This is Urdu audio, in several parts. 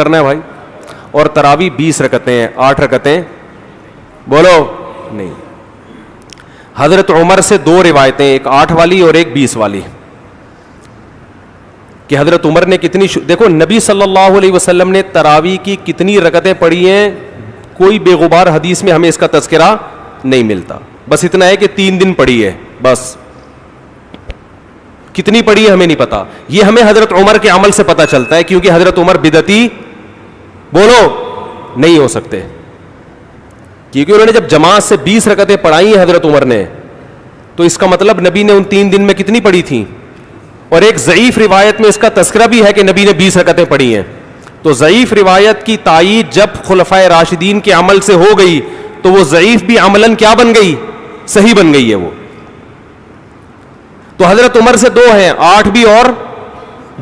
کرنا ہے بھائی. اور تراویح 20 رکعتیں ہیں, 8 رکعتیں بولو نہیں. حضرت عمر سے 2 روایتیں, ایک 8 والی اور ایک 20 والی, کہ حضرت عمر نے کتنی دیکھو نبی صلی اللہ علیہ وسلم نے تراویح کی کتنی رکعتیں پڑھی ہیں, کوئی بے غبار حدیث میں ہمیں اس کا تذکرہ نہیں ملتا. بس اتنا ہے کہ 3 دن پڑھی ہے, بس کتنی پڑھی ہے ہمیں نہیں پتا. یہ ہمیں حضرت عمر کے عمل سے پتا چلتا ہے, کیونکہ حضرت عمر بدعتی بولو نہیں ہو سکتے, کیونکہ انہوں نے جب جماعت سے 20 رکعتیں پڑھائی ہیں حضرت عمر نے, تو اس کا مطلب نبی نے ان 3 دن میں کتنی پڑھی تھیں. اور ایک ضعیف روایت میں اس کا تذکرہ بھی ہے کہ نبی نے 20 رکعتیں پڑھی ہیں. تو ضعیف روایت کی تائید جب خلفائے راشدین کے عمل سے ہو گئی تو وہ ضعیف بھی عملاً کیا بن گئی, صحیح بن گئی ہے وہ. تو حضرت عمر سے 2 ہیں, 8 بھی اور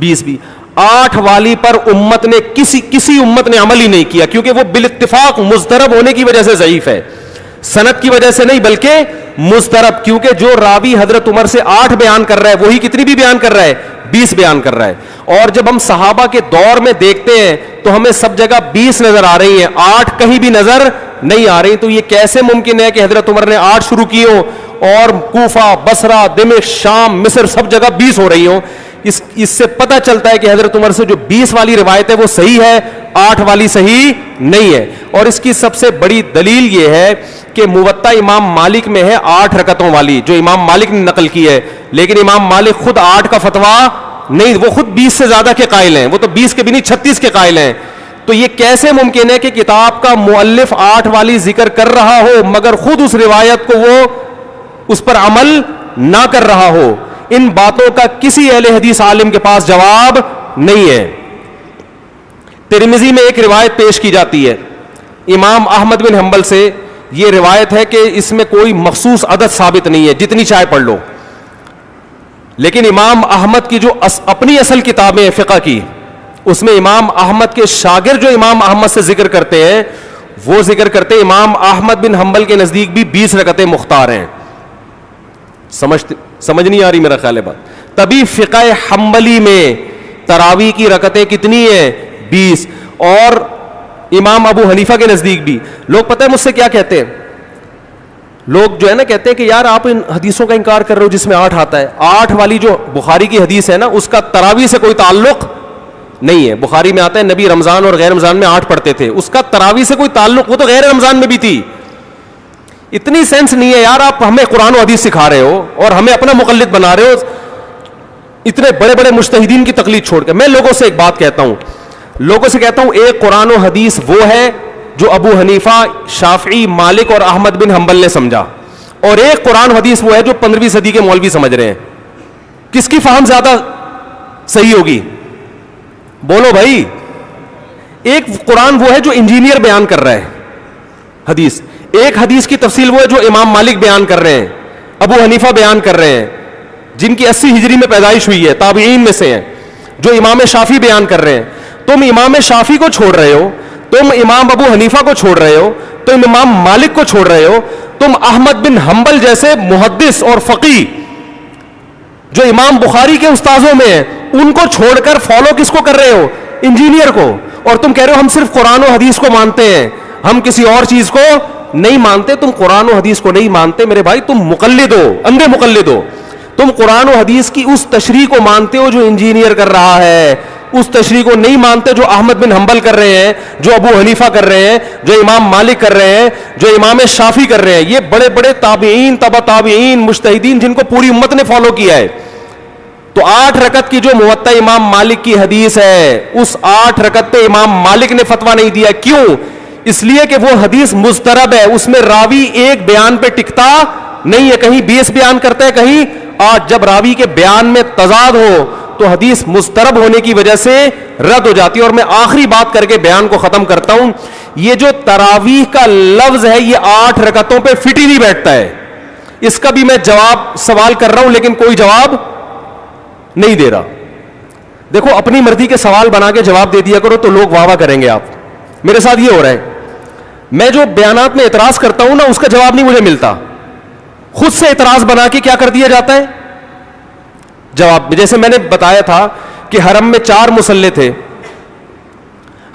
20 بھی. 8 والی پر امت نے کسی امت نے عمل ہی نہیں کیا, کیونکہ وہ بالاتفاق مضطرب ہونے کی وجہ سے ضعیف ہے, سند کی وجہ سے نہیں بلکہ مضطرب, کیونکہ جو راوی حضرت عمر سے 8 بیان کر رہا ہے وہی کتنی بھی بیان کر رہا ہے, 20 بیان کر رہا ہے. اور جب ہم صحابہ کے دور میں دیکھتے ہیں تو ہمیں سب جگہ 20 نظر آ رہی ہیں, 8 کہیں بھی نظر نہیں آ رہی. تو یہ کیسے ممکن ہے کہ حضرت عمر نے 8 شروع کی ہوں اور کوفہ, بصرہ, دمشق, شام, مصر سب جگہ 20 ہو رہی ہوں؟ اس سے پتہ چلتا ہے کہ حضرت عمر سے جو 20 والی روایت ہے وہ صحیح ہے, 8 والی صحیح نہیں ہے. اور اس کی سب سے بڑی دلیل یہ ہے کہ موطا امام مالک میں ہے 8 رکعتوں والی, جو امام مالک نے نقل کی ہے, لیکن امام مالک خود 8 کا فتویٰ نہیں, وہ خود 20 سے زیادہ کے قائل ہیں, وہ تو 20 کے بھی نہیں 36 کے قائل ہیں. تو یہ کیسے ممکن ہے کہ کتاب کا مؤلف 8 والی ذکر کر رہا ہو مگر خود اس روایت کو وہ اس پر عمل نہ کر رہا ہو؟ ان باتوں کا کسی اہل حدیث عالم کے پاس جواب نہیں ہے. ترمذی میں ایک روایت پیش کی جاتی ہے امام احمد بن حنبل سے, یہ روایت ہے کہ اس میں کوئی مخصوص عدد ثابت نہیں ہے, جتنی چاہے پڑھ لو, لیکن امام احمد کی جو اپنی اصل کتابیں ہیں فقہ کی, اس میں امام احمد کے شاگرد جو امام احمد سے ذکر کرتے ہیں وہ ذکر کرتے ہیں امام احمد بن حنبل کے نزدیک بھی 20 رکعتیں مختار ہیں. سمجھ نہیں آ رہی میرا خیال ہے بات. تبھی فقہ حنبلی میں تراویح کی رکعتیں کتنی ہیں, 20. اور امام ابو حنیفہ کے نزدیک بھی. لوگ پتہ ہے مجھ سے کیا کہتے ہیں, لوگ جو ہے نا کہتے ہیں کہ یار آپ ان حدیثوں کا انکار کر رہے ہو جس میں 8 آتا ہے. 8 والی جو بخاری کی حدیث ہے نا اس کا تراویح سے کوئی تعلق نہیں ہے. بخاری میں آتا ہے نبی رمضان اور غیر رمضان میں 8 پڑھتے تھے, اس کا تراویح سے کوئی تعلق, وہ تو غیر رمضان میں بھی تھی. اتنی سینس نہیں ہے یار, آپ ہمیں قرآن و حدیث سکھا رہے ہو اور ہمیں اپنا مقلد بنا رہے ہو اتنے بڑے بڑے مجتہدین کی تقلید چھوڑ کے. میں لوگوں سے ایک بات کہتا ہوں, ایک قرآن و حدیث وہ ہے جو ابو حنیفہ, شافعی, مالک اور احمد بن حنبل نے سمجھا, اور ایک قرآن و حدیث وہ ہے جو 15ویں صدی کے مولوی سمجھ رہے ہیں. کس کی فہم زیادہ صحیح ہوگی بولو بھائی؟ ایک قرآن وہ ہے جو انجینئر بیان کر رہا ہے حدیث, ایک حدیث کی تفصیل وہ ہے جو امام مالک بیان کر رہے ہیں, ابو حنیفہ بیان کر رہے ہیں, جن کی 80 ہجری میں پیدائش ہوئی ہے, تابعین میں سے ہیں, جو امام شافعی بیان کر رہے ہیں. تم امام شافعی کو چھوڑ رہے ہو, تم امام ابو حنیفہ کو چھوڑ رہے ہو, تم امام مالک کو چھوڑ رہے ہو, تم احمد بن حنبل جیسے محدث اور فقی جو امام بخاری کے استاذوں میں ہیں ان کو چھوڑ کر فالو کس کو کر رہے ہو؟ انجینئر کو. اور تم کہہ رہے ہو ہم صرف قرآن و حدیث کو مانتے ہیں, ہم کسی اور چیز کو نہیں مانتے. تم قرآن و حدیث کو نہیں مانتے میرے بھائی, تم مقلد ہو, اندھے مقلد ہو. تم قرآن و حدیث کی اس تشریح کو مانتے ہو جو انجینئر کر رہا ہے, اس تشریح کو نہیں مانتے جو احمد بن حنبل کر رہے ہیں, جو ابو حنیفہ کر رہے ہیں, جو امام مالک کر رہے ہیں, جو امام شافعی کر رہے ہیں. یہ بڑے بڑے تابعین, تبع تابعین, مجتہدین جن کو پوری امت نے فالو کیا ہے. تو 8 رکعت کی جو موطا امام مالک کی حدیث ہے, اس 8 رکعت پہ امام مالک نے فتویٰ نہیں دیا. کیوں؟ اس لیے کہ وہ حدیث مضطرب ہے, اس میں راوی ایک بیان پہ ٹکتا نہیں ہے, کہیں 20 بیان کرتا ہے, کہیں 8. جب راوی کے بیان میں تضاد ہو تو حدیث مضطرب ہونے کی وجہ سے رد ہو جاتی ہے. اور میں آخری بات کر کے بیان کو ختم کرتا ہوں, یہ جو تراویح کا لفظ ہے یہ 8 رکعتوں پہ فٹ ہی نہیں بیٹھتا ہے. اس کا بھی میں جواب سوال کر رہا ہوں لیکن کوئی جواب نہیں دے رہا. دیکھو اپنی مرضی کے سوال بنا کے جواب دے دیا کرو تو لوگ واہ واہ کریں گے. آپ میرے ساتھ یہ ہو رہا ہے, میں جو بیانات میں اعتراض کرتا ہوں نا اس کا جواب نہیں مجھے ملتا, خود سے اعتراض بنا کے کیا کر دیا جاتا ہے جواب. جیسے میں نے بتایا تھا کہ حرم میں 4 مصلے تھے,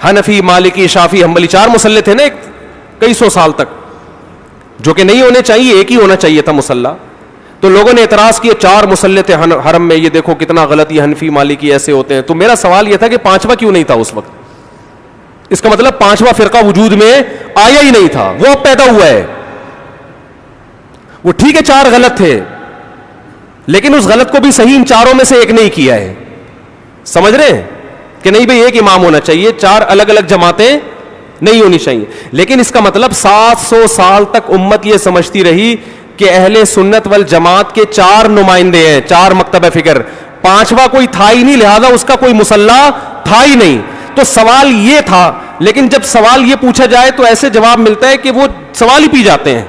حنفی مالکی شافی حنبلی 4 مصلے تھے نا کئی سو سال تک, جو کہ نہیں ہونے چاہیے, ایک ہی ہونا چاہیے تھا مصلی. تو لوگوں نے اعتراض کیے 4 مصلے تھے حرم میں, یہ دیکھو کتنا غلط, یہ حنفی مالکی ایسے ہوتے ہیں. تو میرا سوال یہ تھا کہ 5واں کیوں نہیں تھا اس وقت؟ اس کا مطلب 5واں فرقہ وجود میں آیا ہی نہیں تھا, وہ اب پیدا ہوا ہے. وہ ٹھیک ہے 4 غلط تھے, لیکن اس غلط کو بھی صحیح ان 4 میں سے ایک نہیں کیا ہے. سمجھ رہے ہیں کہ نہیں بھئی ایک امام ہونا چاہیے, 4 الگ الگ جماعتیں نہیں ہونی چاہیے. لیکن اس کا مطلب 700 سال تک امت یہ سمجھتی رہی کہ اہل سنت والجماعت کے 4 نمائندے ہیں, 4 مکتب فکر, 5واں کوئی تھا ہی نہیں, لہذا اس کا کوئی مصلی تھا ہی نہیں. تو سوال یہ تھا, لیکن جب سوال یہ پوچھا جائے تو ایسے جواب ملتا ہے کہ وہ سوال ہی پی جاتے ہیں.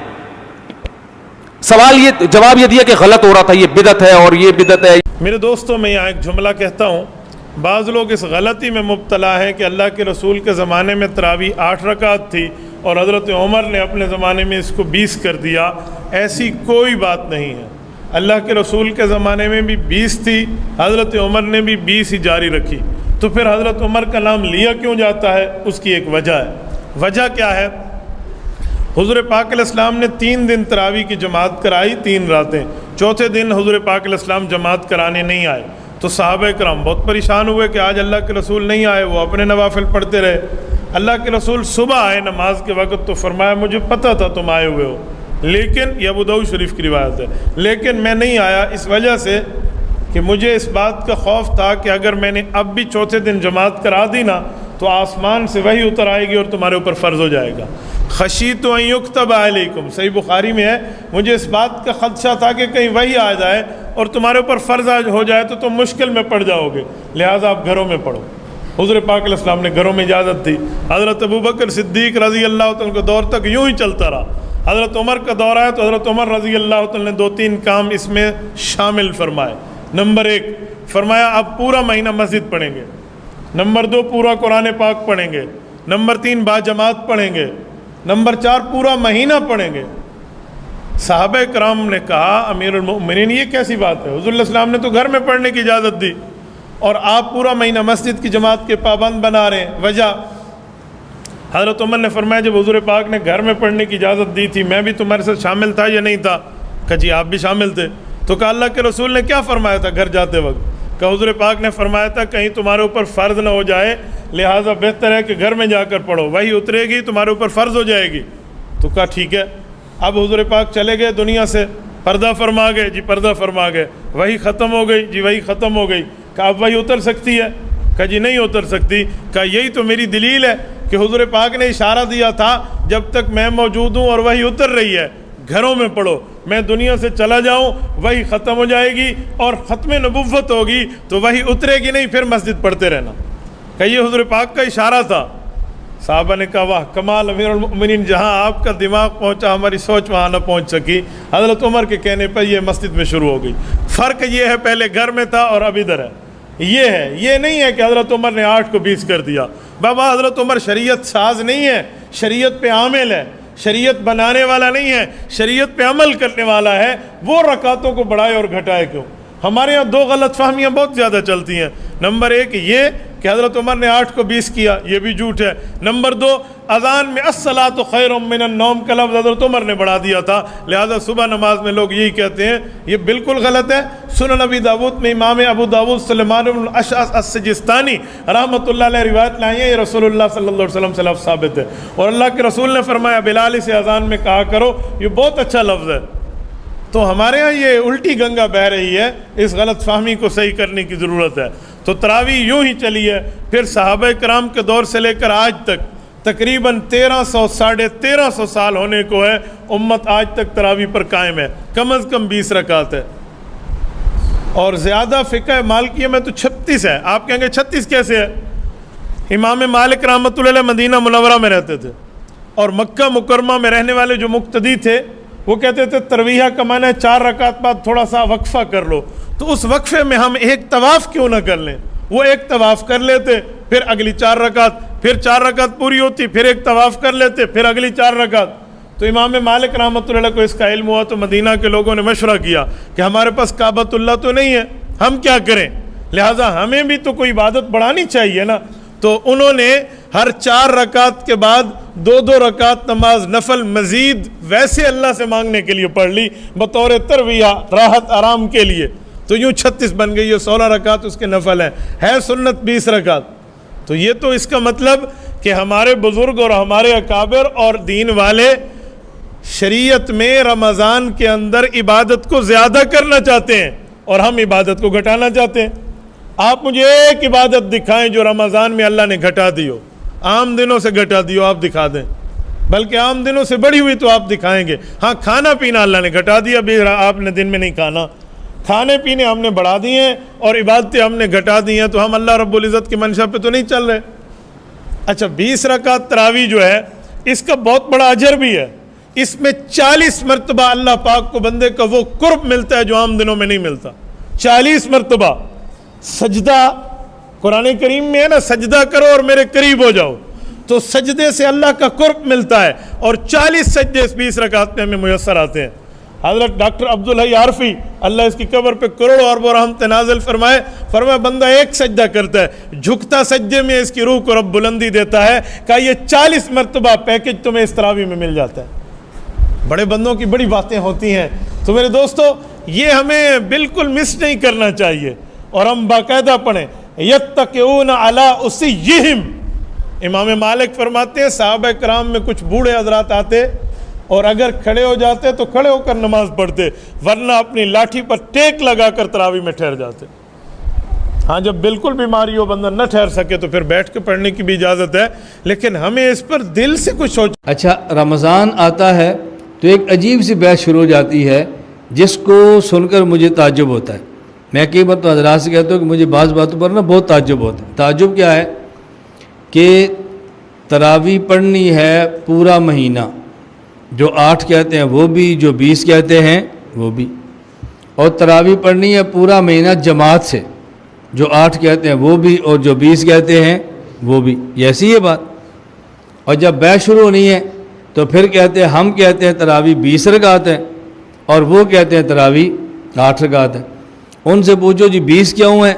سوال یہ جواب یہ دیا کہ غلط ہو رہا تھا, یہ بدعت ہے اور یہ بدعت ہے. میرے دوستوں, میں یہاں ایک جملہ کہتا ہوں, بعض لوگ اس غلطی میں مبتلا ہیں کہ اللہ کے رسول کے زمانے میں تراویح 8 رکعت تھی اور حضرت عمر نے اپنے زمانے میں اس کو 20 کر دیا. ایسی کوئی بات نہیں ہے. اللہ کے رسول کے زمانے میں بھی 20 تھی, حضرت عمر نے بھی 20 ہی جاری رکھی. تو پھر حضرت عمر کا نام لیا کیوں جاتا ہے؟ اس کی ایک وجہ ہے. وجہ کیا ہے؟ حضور پاک علیہ السلام نے 3 دن تراویح کی جماعت کرائی, 3 راتیں. چوتھے دن حضور پاک علیہ السلام جماعت کرانے نہیں آئے. تو صحابہ کرام بہت پریشان ہوئے کہ آج اللہ کے رسول نہیں آئے. وہ اپنے نوافل پڑھتے رہے. اللہ کے رسول صبح آئے نماز کے وقت, تو فرمایا مجھے پتہ تھا تم آئے ہوئے ہو, لیکن یہ ابو داؤد شریف کی روایت ہے, لیکن میں نہیں آیا اس وجہ سے کہ مجھے اس بات کا خوف تھا کہ اگر میں نے اب بھی چوتھے دن جماعت کرا دی نا تو آسمان سے وحی اتر آئے گی اور تمہارے اوپر فرض ہو جائے گا. خشیت ان یکتب علیکم, صحیح بخاری میں ہے, مجھے اس بات کا خدشہ تھا کہ کہیں وحی آ جائے اور تمہارے اوپر فرض ہو جائے تو تم مشکل میں پڑ جاؤ گے, لہٰذا آپ گھروں میں پڑھو. حضور پاک علیہ السلام نے گھروں میں اجازت دی. حضرت ابوبکر صدیق رضی اللہ تعالیٰ کا دور تک یوں ہی چلتا رہا. حضرت عمر کا دور آیا تو حضرت عمر رضی اللہ تعالیٰ نے 2-3 کام اس میں شامل فرمائے. نمبر 1 فرمایا اب پورا مہینہ مسجد پڑھیں گے. نمبر 2 پورا قرآن پاک پڑھیں گے. نمبر 3 باجماعت پڑھیں گے. نمبر 4 پورا مہینہ پڑھیں گے. صحابہ کرام نے کہا امیر المؤمنین یہ کیسی بات ہے؟ حضور علیہ السلام نے تو گھر میں پڑھنے کی اجازت دی اور آپ پورا مہینہ مسجد کی جماعت کے پابند بنا رہے ہیں. وجہ حضرت عمر نے فرمایا جب حضور پاک نے گھر میں پڑھنے کی اجازت دی تھی میں بھی تمہارے ساتھ شامل تھا یا نہیں تھا؟ کہ جی آپ بھی شامل تھے. تو کہا اللہ کے رسول نے کیا فرمایا تھا گھر جاتے وقت؟ کہ حضور پاک نے فرمایا تھا کہیں تمہارے اوپر فرض نہ ہو جائے, لہٰذا بہتر ہے کہ گھر میں جا کر پڑھو, وہی اترے گی تمہارے اوپر فرض ہو جائے گی. تو کہا ٹھیک ہے. اب حضور پاک چلے گئے دنیا سے, پردہ فرما گئے, جی پردہ فرما گئے. وہی ختم ہو گئی, جی وہی ختم ہو گئی. کہا اب وہی اتر سکتی ہے؟ کہا جی نہیں اتر سکتی. کہا یہی تو میری دلیل ہے کہ حضور پاک نے اشارہ دیا تھا جب تک میں موجود ہوں اور وہی اتر رہی ہے گھروں میں پڑھو, میں دنیا سے چلا جاؤں وہی ختم ہو جائے گی اور ختم نبوت ہوگی تو وہی اترے گی نہیں, پھر مسجد پڑھتے رہنا. کہ یہ حضور پاک کا اشارہ تھا. صحابہ نے کہا واہ کمال امیر المؤمنین, جہاں آپ کا دماغ پہنچا ہماری سوچ وہاں نہ پہنچ سکی. حضرت عمر کے کہنے پر یہ مسجد میں شروع ہو گئی. فرق یہ ہے پہلے گھر میں تھا اور اب ادھر ہے. یہ ہے, یہ نہیں ہے کہ حضرت عمر نے 8 کو 20 کر دیا. بابا حضرت عمر شریعت ساز نہیں ہے, شریعت پہ عامل ہے, شریعت بنانے والا نہیں ہے, شریعت پہ عمل کرنے والا ہے. وہ رکعتوں کو بڑھائے اور گھٹائے کیوں؟ ہمارے یہاں 2 غلط فہمیاں بہت زیادہ چلتی ہیں. نمبر 1 یہ کہ حضرت عمر نے 8 کو 20 کیا, یہ بھی جھوٹ ہے. نمبر 2 اذان میں الصلاۃ خیر من النوم کا لفظ حضرت عمر نے بڑھا دیا تھا, لہذا صبح نماز میں لوگ یہی کہتے ہیں. یہ بالکل غلط ہے. سنن ابی داؤد میں امام ابو داؤد سلیمان بن الاشعث السجستانی رحمۃ اللہ علیہ روایت لائی ہے, یہ رسول اللہ صلی اللہ علیہ وسلم سے لفظ ثابت ہے. اور اللہ کے رسول نے فرمایا بلال سے اذان میں کہا کرو, یہ بہت اچھا لفظ ہے. تو ہمارے ہاں یہ الٹی گنگا بہہ رہی ہے, اس غلط فہمی کو صحیح کرنے کی ضرورت ہے. تو تراویح یوں ہی چلی ہے. پھر صحابہ کرام کے دور سے لے کر آج تک تقریباً 1300 ساڑھے 1300 سال ہونے کو ہے, امت آج تک تراویح پر قائم ہے. کم از کم 20 رکعت ہے, اور زیادہ فقہ مالکیہ میں تو 36 ہے. آپ کہیں گے 36 کیسے ہے؟ امام مالک رحمۃ اللہ علیہ مدینہ منورہ میں رہتے تھے, اور مکہ مکرمہ میں رہنے والے جو مقتدی تھے وہ کہتے تھے ترویہ کا معنی ہے 4 رکعت بعد تھوڑا سا وقفہ کر لو. تو اس وقفے میں ہم ایک طواف کیوں نہ کر لیں؟ وہ ایک طواف کر لیتے, پھر اگلی 4 رکعت, پھر 4 رکعت پوری ہوتی, پھر ایک طواف کر لیتے, پھر اگلی 4 رکعت. تو امام مالک رحمۃ اللہ کو اس کا علم ہوا تو مدینہ کے لوگوں نے مشورہ کیا کہ ہمارے پاس کعبۃ اللہ تو نہیں ہے, ہم کیا کریں؟ لہٰذا ہمیں بھی تو کوئی عبادت بڑھانی چاہیے نا. تو انہوں نے ہر 4 رکعت کے بعد 2 رکعت نماز نفل مزید ویسے اللہ سے مانگنے کے لیے پڑھ لی بطور ترویہ، راحت آرام کے لیے، تو یوں 36 بن گئی، یہ 16 رکعت اس کے نفل ہیں، ہے سنت 20 رکعت۔ تو یہ تو اس کا مطلب کہ ہمارے بزرگ اور ہمارے اکابر اور دین والے شریعت میں رمضان کے اندر عبادت کو زیادہ کرنا چاہتے ہیں اور ہم عبادت کو گھٹانا چاہتے ہیں۔ آپ مجھے ایک عبادت دکھائیں جو رمضان میں اللہ نے گھٹا دی ہو، عام دنوں سے گھٹا دی ہو، آپ دکھا دیں، بلکہ عام دنوں سے بڑی ہوئی تو آپ دکھائیں گے۔ ہاں کھانا پینا اللہ نے گھٹا دیا، ابھی آپ نے دن میں نہیں کھانا، کھانے پینے ہم نے بڑھا دیے ہیں اور عبادتیں ہم نے گھٹا دی ہیں، تو ہم اللہ رب العزت کی منشا پہ تو نہیں چل رہے۔ اچھا 20 رکعت تراویح جو ہے اس کا بہت بڑا اجر بھی ہے، اس میں 40 مرتبہ اللہ پاک کو بندے کا وہ قرب ملتا ہے جو عام دنوں میں نہیں ملتا۔ 40 مرتبہ سجدہ، قرآن کریم میں ہے نا سجدہ کرو اور میرے قریب ہو جاؤ، تو سجدے سے اللہ کا قرب ملتا ہے، اور 40 سجدے اس 20 رکعت میں ہمیں میسر آتے ہیں۔ حضرت ڈاکٹر عبدالحی عارفی اللہ اس کی قبر پہ کروڑوں اربوں رحمت نازل فرمائے، فرمایا بندہ ایک سجدہ کرتا ہے، جھکتا سجدے میں اس کی روح کو رب بلندی دیتا ہے، کہا یہ 40 مرتبہ پیکج تمہیں اس تراویح میں مل جاتا ہے۔ بڑے بندوں کی بڑی باتیں ہوتی ہیں، تو میرے دوستو یہ ہمیں بالکل مس نہیں کرنا چاہیے، اور ہم باقاعدہ پڑھیں یتقون علی اسیہم۔ امام مالک فرماتے ہیں صحابہ کرام میں کچھ بوڑھے حضرات آتے اور اگر کھڑے ہو جاتے تو کھڑے ہو کر نماز پڑھتے، ورنہ اپنی لاٹھی پر ٹیک لگا کر تراویح میں ٹھہر جاتے۔ ہاں جب بالکل بیماری ہو بندہ نہ ٹھہر سکے تو پھر بیٹھ کے پڑھنے کی بھی اجازت ہے، لیکن ہمیں اس پر دل سے کچھ سوچ۔ اچھا رمضان آتا ہے تو ایک عجیب سی بحث شروع ہو جاتی ہے جس کو سن کر مجھے تعجب ہوتا ہے۔ میں کئی بار تو حضرات سے کہتا ہوں کہ مجھے بعض باتوں پر نا بہت تعجب ہوتا ہے۔ تعجب کیا ہے کہ تراویح پڑھنی ہے پورا مہینہ، جو 8 کہتے ہیں وہ بھی، جو 20 کہتے ہیں وہ بھی، اور تراویح پڑھنی ہے پورا مہینہ جماعت سے، جو 8 کہتے ہیں وہ بھی اور جو 20 کہتے ہیں وہ بھی، یہ ایسی ہے بات۔ اور جب بیعت شروع ہونی ہے تو پھر کہتے ہیں ہم کہتے ہیں تراویح 20 رکعت ہے اور وہ کہتے ہیں تراویح 8 رکعت ہے۔ ان سے پوچھو جی 20 کیوں ہیں،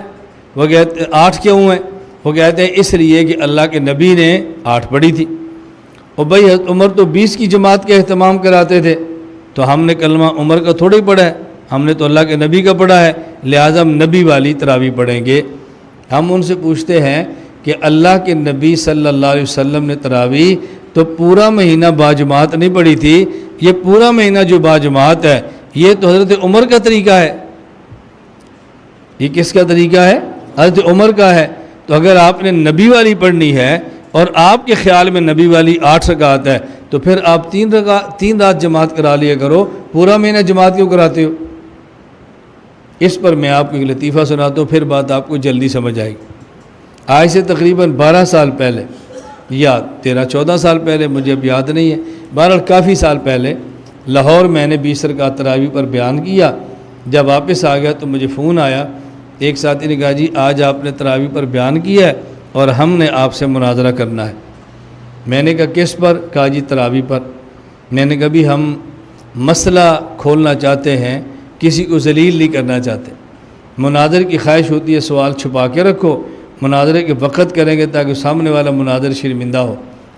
وہ کہتے 8 کیوں ہیں، وہ کہتے ہیں اس لیے کہ اللہ کے نبی نے 8 پڑھی تھی۔ اور بھائی حضرت عمر تو 20 کی جماعت کا اہتمام کراتے تھے، تو ہم نے کلمہ عمر کا تھوڑا ہی پڑھا ہے، ہم نے تو اللہ کے نبی کا پڑھا ہے، لہٰذا ہم نبی والی تراویح پڑھیں گے۔ ہم ان سے پوچھتے ہیں کہ اللہ کے نبی صلی اللہ علیہ وسلم نے تراویح تو پورا مہینہ باجماعت نہیں پڑھی تھی، یہ پورا مہینہ جو باجماعت ہے یہ تو حضرت عمر کا طریقہ ہے۔ یہ کس کا طریقہ ہے؟ حضرت عمر کا ہے۔ تو اگر آپ نے نبی والی پڑھنی ہے اور آپ کے خیال میں نبی والی 8 رکعت ہے تو پھر آپ 3 رات جماعت کرا لیا کرو، پورا مہینہ جماعت کیوں کراتے ہو؟ اس پر میں آپ کو ایک لطیفہ سناتا ہوں، پھر بات آپ کو جلدی سمجھ آئے گی۔ آج سے تقریباً 12 سال پہلے یا 13-14 سال پہلے، مجھے اب یاد نہیں ہے، بہرحال کافی سال پہلے لاہور میں نے 20 رکعت تراویح پر بیان کیا۔ جب واپس آ گیا تو مجھے فون آیا، ایک ساتھی نے کہا جی آج آپ نے تراویح پر بیان کیا ہے اور ہم نے آپ سے مناظرہ کرنا ہے۔ میں نے کہا کس پر؟ کہا جی تراویح پر۔ میں نے کہا بھی ہم مسئلہ کھولنا چاہتے ہیں، کسی کو ذلیل نہیں کرنا چاہتے۔ مناظر کی خواہش ہوتی ہے سوال چھپا کے رکھو، مناظرے کے وقت کریں گے تاکہ سامنے والا مناظر شرمندہ ہو۔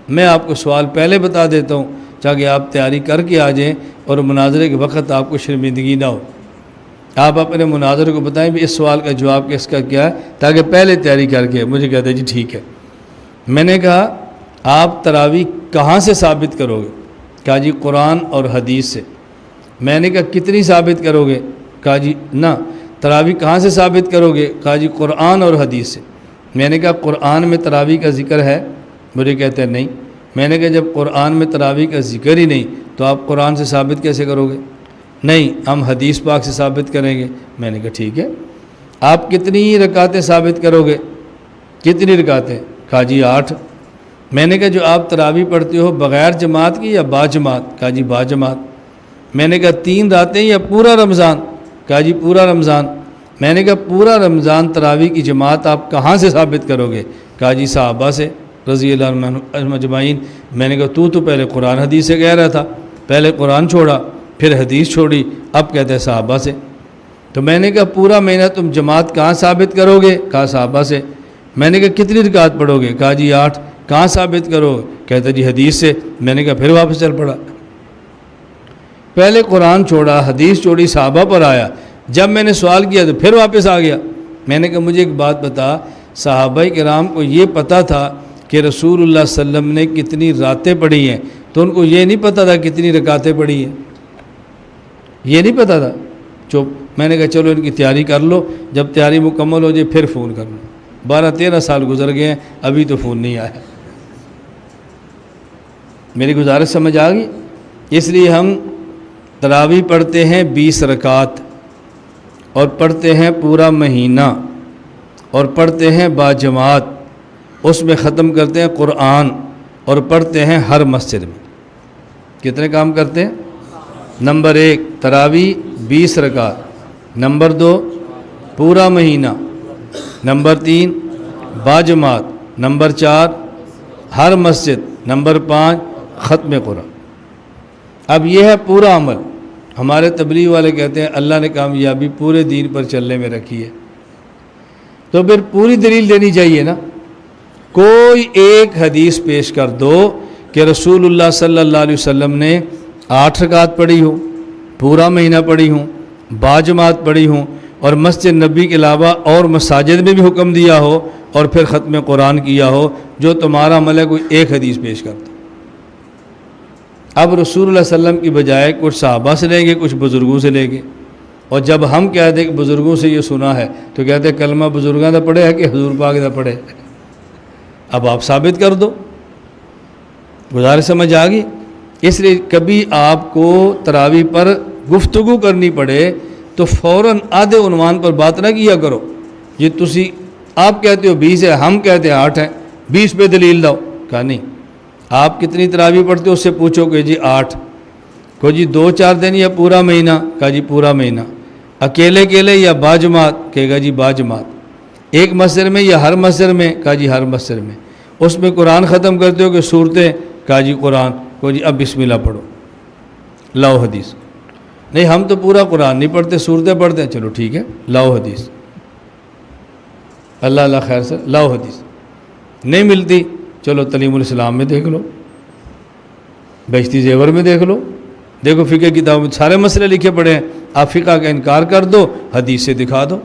میں آپ کو سوال پہلے بتا دیتا ہوں تاکہ آپ تیاری کر کے آ جائیں اور مناظرے کے وقت آپ کو شرمندگی نہ ہو۔ آپ اپنے مناظر کو بتائیں بھی اس سوال کا جواب کس کا کیا ہے، تاکہ پہلے تیاری کر کے۔ مجھے کہتے ہیں جی ٹھیک ہے۔ میں نے کہا آپ تراویح کہاں سے ثابت کرو گے؟ کہا جی قرآن اور حدیث سے۔ میں نے کہا کتنی ثابت کرو گے؟ کہا جی نہ تراویح کہاں سے ثابت کرو گے؟ کہا جی قرآن اور حدیث سے۔ میں نے کہا قرآن میں تراویح کا ذکر ہے؟ مجھے کہتے ہیں نہیں۔ میں نے کہا جب قرآن میں تراویح کا ذکر ہی نہیں تو آپ قرآن سے ثابت کیسے کرو گے؟ نہیں ہم حدیث پاک سے ثابت کریں گے۔ میں نے کہا ٹھیک ہے، آپ کتنی رکعتیں ثابت کرو گے؟ کتنی رکعتیں؟ کہا جی 8۔ میں نے کہا جو آپ تراویح پڑھتے ہو بغیر جماعت کی یا با جماعت؟ کہا جی با جماعت۔ میں نے کہا 3 راتیں یا پورا رمضان؟ کہا جی پورا رمضان۔ میں نے کہا پورا رمضان تراویح کی جماعت آپ کہاں سے ثابت کرو گے؟ کہا جی صحابہ سے رضی اللہ عنہم اجمعین۔ میں نے کہا تو پہلے قرآن حدیث سے کہہ رہا تھا، پہلے قرآن چھوڑا پھر حدیث چھوڑی، اب کہتے ہیں صحابہ سے۔ تو میں نے کہا پورا مہینہ تم جماعت کہاں ثابت کرو گے؟ کہا صحابہ سے۔ میں نے کہا کتنی رکعت پڑھو گے؟ کہا جی 8۔ کہاں ثابت کرو؟ کہتا جی حدیث سے۔ میں نے کہا پھر واپس چل پڑا۔ پہلے قرآن چھوڑا، حدیث چھوڑی، صحابہ پر آیا، جب میں نے سوال کیا تو پھر واپس آ گیا۔ میں نے کہا مجھے ایک بات بتا، صحابہ کرام کو یہ پتہ تھا کہ رسول اللہ صلی اللہ علیہ وسلم نے کتنی راتیں پڑھی ہیں، تو ان کو یہ نہیں پتہ تھا کتنی رکعتیں پڑھی ہیں؟ یہ نہیں پتہ تھا؟ چپ۔ میں نے کہا چلو ان کی تیاری کر لو، جب تیاری مکمل ہو جائے پھر فون کرنا۔ 12-13 سال گزر گئے ہیں، ابھی تو فون نہیں آیا۔ میری گزارش سمجھ آ گئی؟ اس لیے ہم تراویح پڑھتے ہیں 20 رکعت، اور پڑھتے ہیں پورا مہینہ، اور پڑھتے ہیں باجماعت، اس میں ختم کرتے ہیں قرآن، اور پڑھتے ہیں ہر مسجد میں۔ کتنے کام کرتے ہیں؟ نمبر 1 تراویح 20 رکعت، نمبر 2 پورا مہینہ، نمبر 3 باجماعت، نمبر 4 ہر مسجد، نمبر 5 ختم قرآن۔ اب یہ ہے پورا عمل۔ ہمارے تبلیغ والے کہتے ہیں اللہ نے کامیابی پورے دین پر چلنے میں رکھی ہے، تو پھر پوری دلیل دینی چاہیے نا۔ کوئی ایک حدیث پیش کر دو کہ رسول اللہ صلی اللہ علیہ وسلم نے 8 رکعت پڑھی ہوں، پورا مہینہ پڑھی ہوں، باجماعت پڑھی ہوں، اور مسجد نبی کے علاوہ اور مساجد میں بھی حکم دیا ہو، اور پھر ختم قرآن کیا ہو، جو تمہارا عمل ہے کوئی ایک حدیث پیش کر دو۔ اب رسول اللہ صلی اللہ علیہ وسلم کی بجائے کچھ صحابہ سے لیں گے، کچھ بزرگوں سے لیں گے، اور جب ہم کہتے ہیں کہ بزرگوں سے یہ سنا ہے تو کہتے ہیں کلمہ بزرگاں دا پڑھے ہے کہ حضور پاک دا پڑھے؟ اب آپ ثابت کر دو۔ گزارش سمجھ آ گئی؟ اس لیے کبھی آپ کو تراویح پر گفتگو کرنی پڑے تو فوراً آدھے عنوان پر بات نہ کیا کرو۔ یہ تسی آپ کہتے ہو 20 ہے، ہم کہتے ہیں 8 ہیں، 20 پہ دلیل دو۔ کہا نہیں، آپ کتنی تراویح پڑھتے ہو اس سے پوچھو کہ جی 8۔ کو جی 2-4 دن یا پورا مہینہ؟ کہا جی پورا مہینہ۔ اکیلے اکیلے یا باجماعت؟ کہے گا جی باجماعت۔ ایک مسجد میں یا ہر مسجد میں؟ کہا جی ہر مسجد میں۔ اس میں قرآن ختم کرتے ہو کہ صورتیں؟ کہا جی قرآن۔ کو جی اب بسم اللہ پڑھو، لاؤ حدیث۔ نہیں ہم تو پورا قرآن نہیں پڑھتے، صورتیں پڑھتے ہیں۔ چلو ٹھیک ہے، لاؤ حدیث۔ اللہ اللہ خیر سے لاؤ حدیث۔ نہیں ملتی، چلو تعلیم الاسلام میں دیکھ لو، بہشتی زیور میں دیکھ لو، دیکھو فقہ کتاب میں سارے مسئلے لکھے پڑے ہیں۔ آپ فقہ کا انکار کر دو، حدیث سے دکھا دو،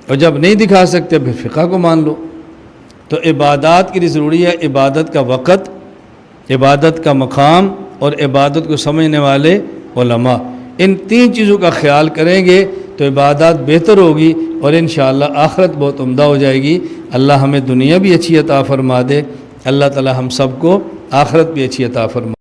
اور جب نہیں دکھا سکتے پھر فقہ کو مان لو۔ تو عبادات کے لیے ضروری ہے عبادت کا وقت، عبادت کا مقام، اور عبادت کو سمجھنے والے علماء۔ ان 3 چیزوں کا خیال کریں گے تو عبادات بہتر ہوگی، اور انشاءاللہ آخرت بہت عمدہ ہو جائے گی۔ اللہ ہمیں دنیا بھی اچھی عطا فرما دے، اللہ تعالی ہم سب کو آخرت بھی اچھی عطا فرما